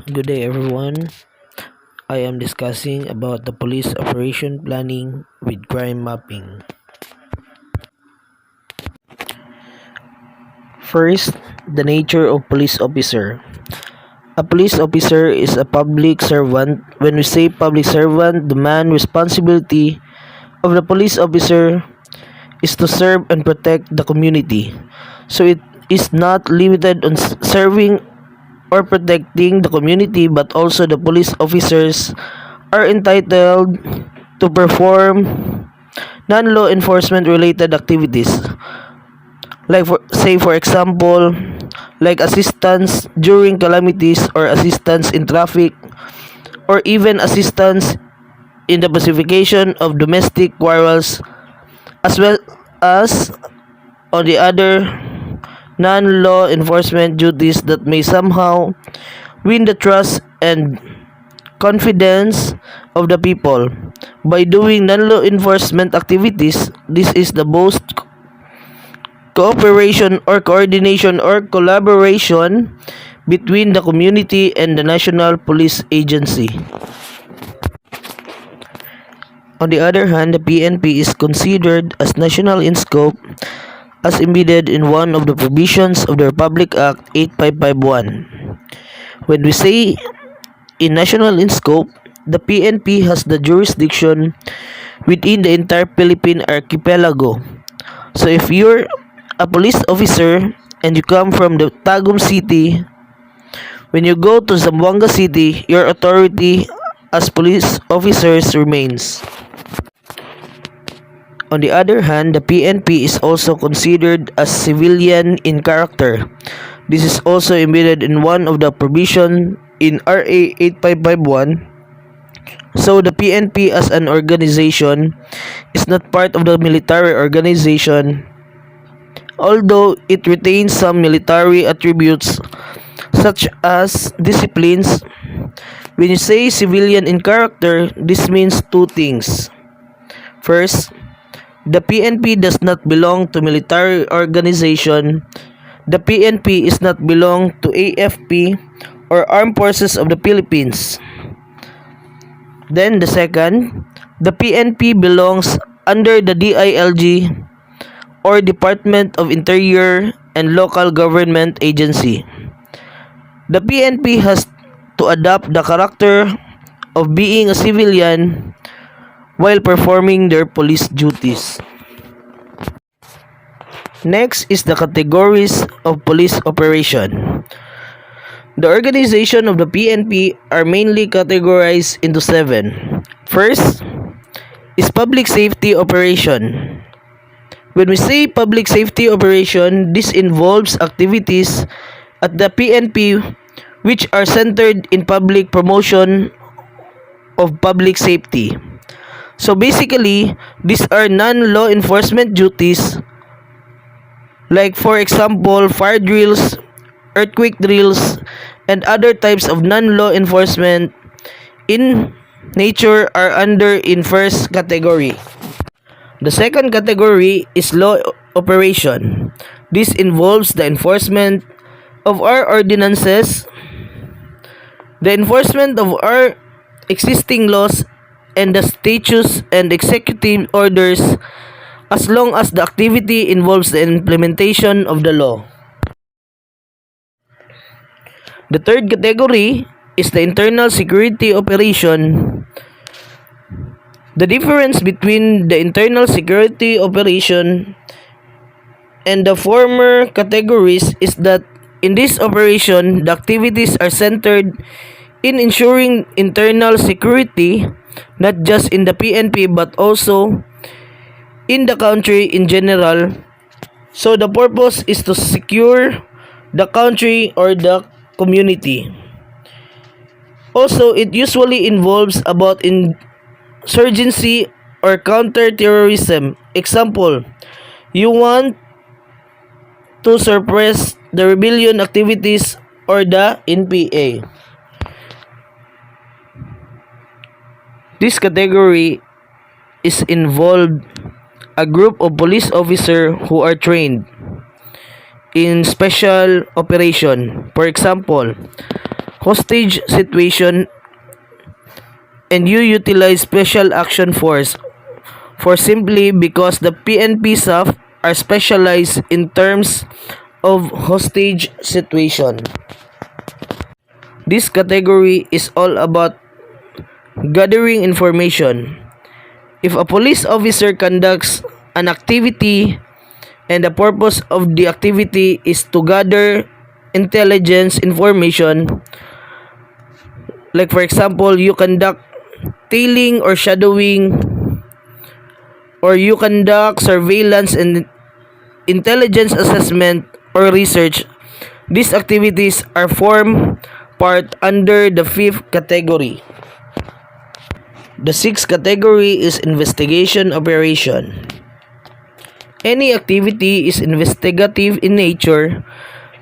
Good day everyone. I am discussing about the police operation planning with crime mapping. First, the nature of police officer. A police officer is a public servant. When we say public servant, the main responsibility of the police officer is to serve and protect the community. So it is not limited on serving or protecting the community, but also the police officers are entitled to perform non-law enforcement related activities, like for example, like assistance during calamities or assistance in traffic, or even assistance in the pacification of domestic quarrels, as well as on the other non-law enforcement duties that may somehow win the trust and confidence of the people. By doing non-law enforcement activities, this is the most cooperation or coordination or collaboration between the community and the National Police Agency. On the other hand, the PNP is considered as national in scope as embedded in one of the provisions of the Republic Act 8551. When we say in national in scope, the PNP has the jurisdiction within the entire Philippine archipelago. So if you're a police officer and you come from the Tagum City, when you go to Zamboanga City, your authority as police officers remains. On the other hand, the PNP is also considered as civilian in character. This is also embedded in one of the provision in RA 8551. So the PNP as an organization is not part of the military organization, although it retains some military attributes such as disciplines. When you say civilian in character, this means two things. First, the PNP does not belong to military organization. The PNP is not belong to AFP or Armed Forces of the Philippines. Then the second, the PNP belongs under the DILG or Department of Interior and Local Government Agency. The PNP has to adopt the character of being a civilian while performing their police duties. Next is the categories of police operation. The organization of the PNP are mainly categorized into 7. First is public safety operation. When we say public safety operation, this involves activities at the PNP which are centered in public promotion of public safety. So basically, these are non-law enforcement duties, like for example, fire drills, earthquake drills, and other types of non-law enforcement in nature are under in first category. The second category is law operation. This involves the enforcement of our ordinances, the enforcement of our existing laws, and the statutes and executive orders, as long as the activity involves the implementation of the law. The third category is the internal security operation. The difference between the internal security operation and the former categories is that in this operation, the activities are centered in ensuring internal security, not just in the PNP but also in the country in general. So the purpose is to secure the country or the community. Also, it usually involves about insurgency or counter-terrorism. Example, you want to suppress the rebellion activities or the NPA. This category is involved a group of police officers who are trained in special operation. For example, hostage situation, and you utilize special action force for simply because the PNP staff are specialized in terms of hostage situation. This category is all about gathering information. If a police officer conducts an activity and the purpose of the activity is to gather intelligence information, like for example, you conduct tailing or shadowing, or you conduct surveillance and intelligence assessment or research, these activities are form part under the fifth category. The sixth category is investigation operation. Any activity is investigative in nature,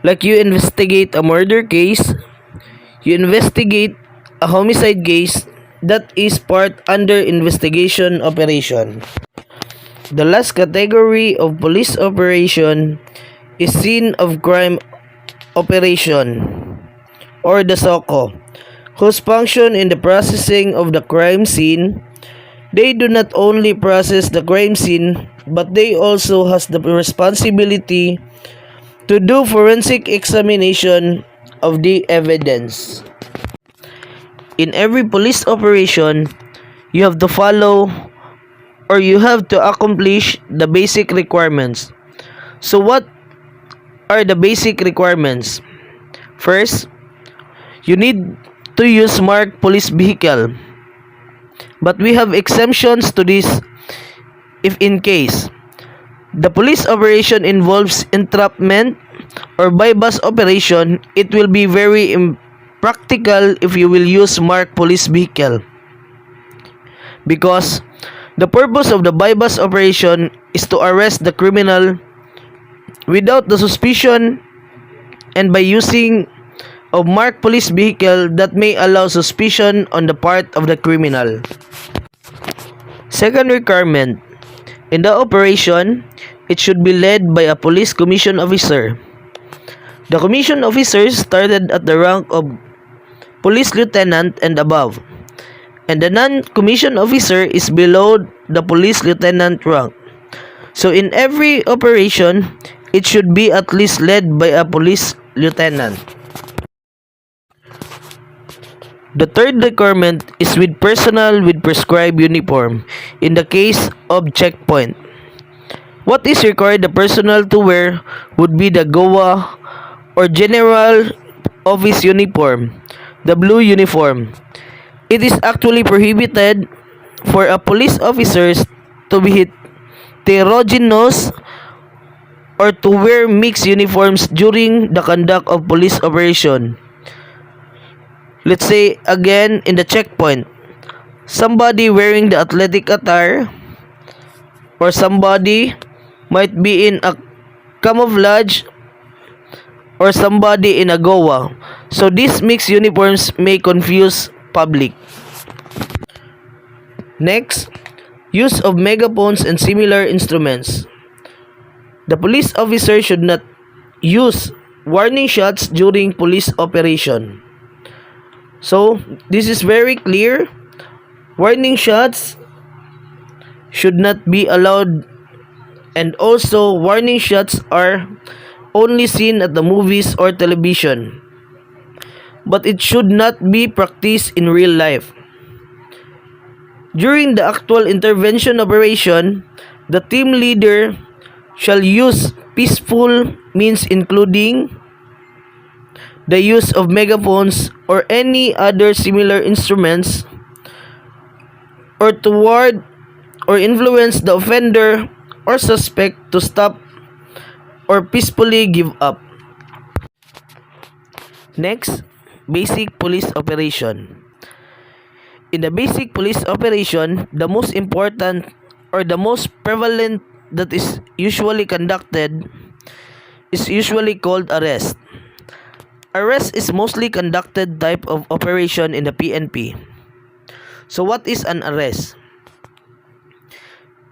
like you investigate a murder case, you investigate a homicide case, that is part under investigation operation. The last category of police operation is scene of crime operation, or the SOCO, whose function in the processing of the crime scene. They do not only process the crime scene, but they also has the responsibility to do forensic examination of the evidence. In every police operation, you have to follow or you have to accomplish the basic requirements. So what are the basic requirements? First, you need to use marked police vehicle. But we have exemptions to this if in case the police operation involves entrapment or bypass operation, it will be very impractical if you will use marked police vehicle. Because the purpose of the bypass operation is to arrest the criminal without the suspicion, and by using of marked police vehicle that may allow suspicion on the part of the criminal. Second requirement, in the operation, it should be led by a police commission officer. The commission officers started at the rank of police lieutenant and above, and the non-commissioned officer is below the police lieutenant rank. So in every operation, it should be at least led by a police lieutenant. The third requirement is with personnel with prescribed uniform in the case of checkpoint. What is required the personnel to wear would be the GOA or General Office Uniform, the blue uniform. It is actually prohibited for a police officers to be heterogeneous or to wear mixed uniforms during the conduct of police operation. Let's say again in the checkpoint, somebody wearing the athletic attire or somebody might be in a camouflage or somebody in a GOA. So these mixed uniforms may confuse public. Next, use of megaphones and similar instruments. The police officer should not use warning shots during police operation. So, this is very clear. Warning shots should not be allowed, and also warning shots are only seen at the movies or television. But it should not be practiced in real life. During the actual intervention operation, the team leader shall use peaceful means including the use of megaphones or any other similar instruments, or to ward or influence the offender or suspect to stop or peacefully give up. Next, basic police operation. In the basic police operation, the most important or the most prevalent that is usually conducted is usually called arrest. Arrest is mostly conducted type of operation in the PNP. So what is an arrest?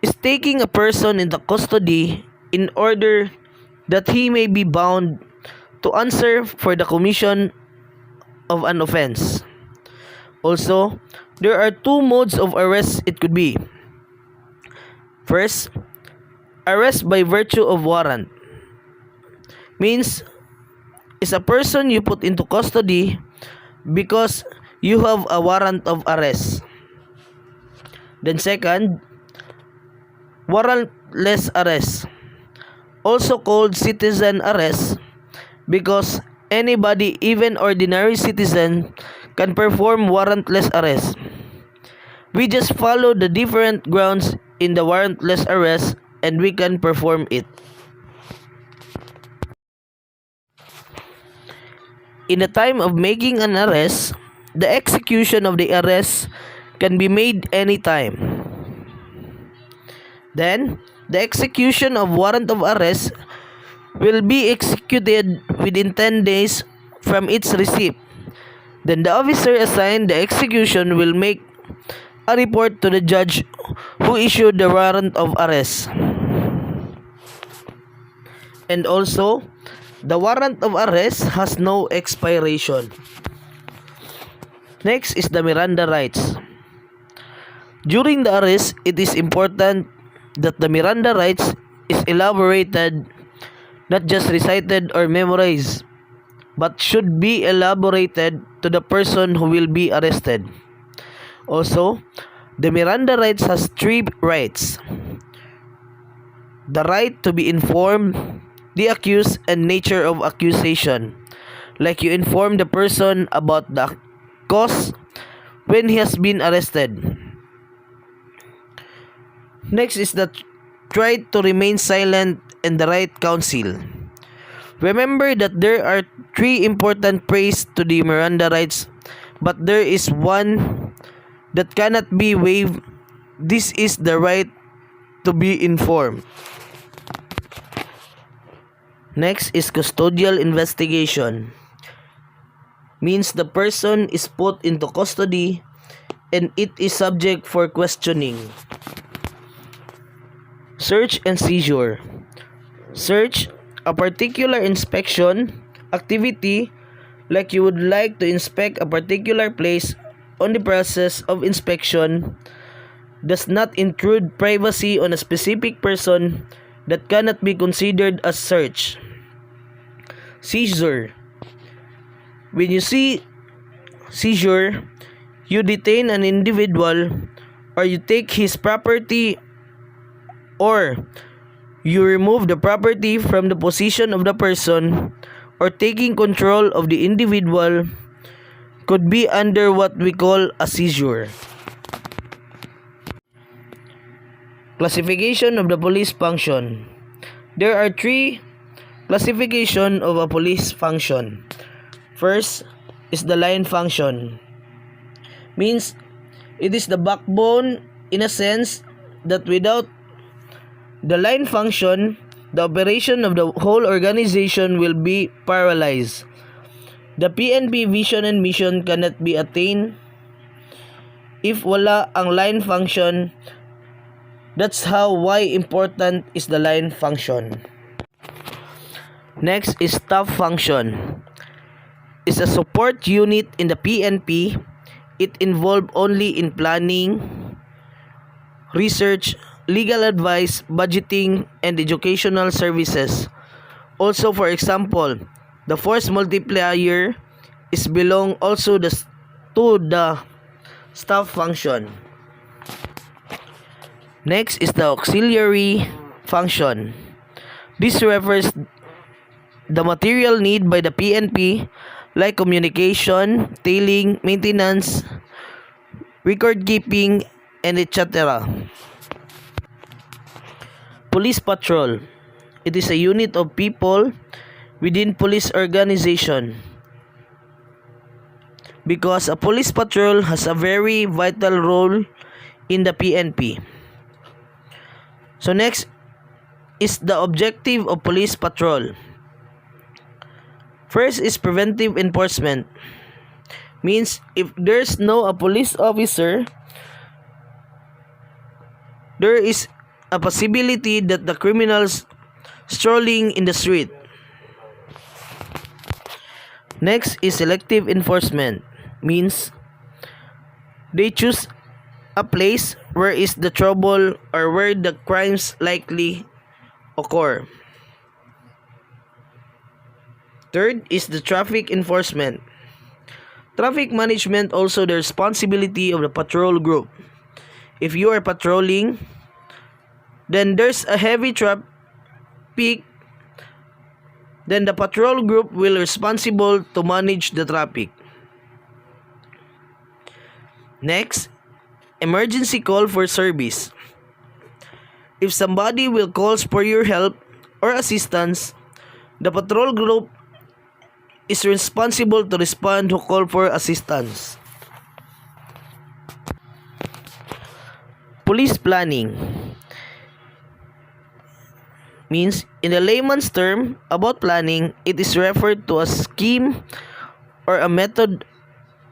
It's taking a person into custody in order that he may be bound to answer for the commission of an offense. Also, there are two modes of arrest it could be. First, arrest by virtue of warrant. Means, is a person you put into custody because you have a warrant of arrest. Then second, warrantless arrest, also called citizen arrest, because anybody, even ordinary citizen, can perform warrantless arrest. We just follow the different grounds in the warrantless arrest and we can perform it. In the time of making an arrest, the execution of the arrest can be made anytime. Then, the execution of warrant of arrest will be executed within 10 days from its receipt. Then the officer assigned the execution will make a report to the judge who issued the warrant of arrest. And also, the warrant of arrest has no expiration. Next is the Miranda rights. During the arrest, it is important that the Miranda rights is elaborated, not just recited or memorized, but should be elaborated to the person who will be arrested. Also, the Miranda rights has three rights: the right to be informed, the accused, and nature of accusation. Like you inform the person about the cause when he has been arrested. Next is the right to remain silent and the right counsel. Remember that there are three important praise to the Miranda rights, but there is one that cannot be waived. This is the right to be informed. Next is custodial investigation. Means the person is put into custody and it is subject for questioning. Search and seizure. Search, a particular inspection activity, like you would like to inspect a particular place. On the process of inspection does not intrude privacy on a specific person that cannot be considered as search. Seizure. When you see seizure, you detain an individual or you take his property or you remove the property from the possession of the person, or taking control of the individual could be under what we call a seizure. Classification of the police function. There are three classification of a police function. First is the line function. Means it is the backbone in a sense that without the line function, the operation of the whole organization will be paralyzed. The PNP vision and mission cannot be attained if wala ang line function. That's why important is the line function. Next is staff function. It's a support unit in the PNP. It involved only in planning, research, legal advice, budgeting, and educational services. Also, for example, the force multiplier is belong also to the staff function. Next is the auxiliary function. This refers the material need by the PNP like communication, tailing, maintenance, record keeping, and etc. Police patrol. It is a unit of people within police organization, because a police patrol has a very vital role in the PNP. So next is the objective of police patrol. First is preventive enforcement. Means if there's no a police officer, there is a possibility that the criminals strolling in the street. Next is selective enforcement. Means they choose a place where is the trouble or where the crimes likely occur. Third is the traffic enforcement. Traffic management also the responsibility of the patrol group. If you are patrolling, then there's a heavy traffic, then the patrol group will responsible to manage the traffic. Next, emergency call for service. If somebody will calls for your help or assistance, the patrol group is responsible to respond to call for assistance. Police planning means, in a layman's term about planning, it is referred to a scheme or a method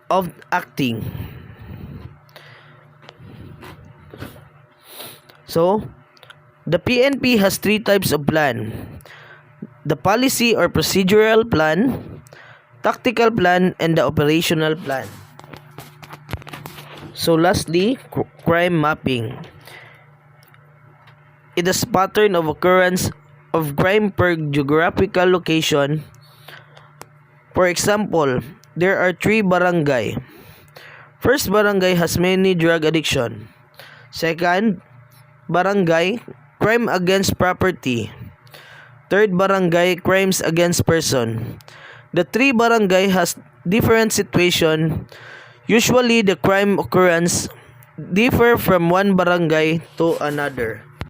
of acting. So, the PNP has three types of plan: the policy or procedural plan, tactical plan, and the operational plan. So lastly, crime mapping. It is pattern of occurrence of crime per geographical location. For example, there are 3 barangay. First barangay has many drug addiction. Second barangay, crime against property. Third barangay, crimes against person. The 3 barangay has different situation. Usually the crime occurrence differ from one barangay to another.